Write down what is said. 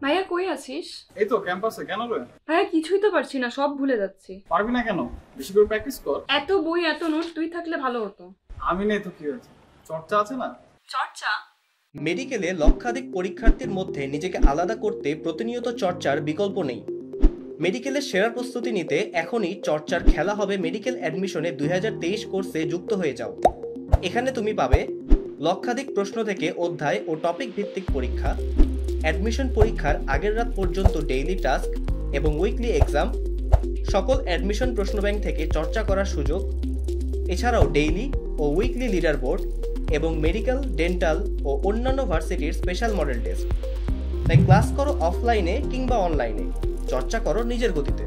ভাইয়া কই আছিস? এই তো ক্যাম্পাসে। কেন রে? ভাইয়া কিছুই তো পারছি না, সব ভুলে যাচ্ছি। পারবি না কেন? বেশি করে প্র্যাকটিস কর। এত বই এত নোট, তুই থাকলে ভালো হতো। আমি নেই তো কি হয়েছে? চর্চা আছে না? চর্চা? মেডিকেলে লক্ষাধিক পরীক্ষার্থীর মধ্যে নিজেকে আলাদা করতে প্রতিনিয়ত চর্চার বিকল্প নেই। মেডিকেলের সেরা প্রস্তুতি নিতে এখনই চর্চার খেলা হবে মেডিকেল অ্যাডমিশনে 2023 কোর্সে যুক্ত হয়ে যাও। এখানে তুমি পাবে লক্ষাধিক প্রশ্ন থেকে অধ্যায় ও টপিক ভিত্তিক পরীক্ষা, অ্যাডমিশন পরীক্ষার আগের রাত পর্যন্ত ডেইলি টাস্ক এবং উইকলি এক্সাম, সকল অ্যাডমিশন প্রশ্নব্যাংক থেকে চর্চা করার সুযোগ, এছাড়াও ডেইলি ও উইকলি লিডার বোর্ড এবং মেডিকেল, ডেন্টাল ও অন্যান্য ভার্সিটির স্পেশাল মডেল টেস্ট। তাই ক্লাস করো অফলাইনে কিংবা অনলাইনে, চর্চা করো নিজের গতিতে।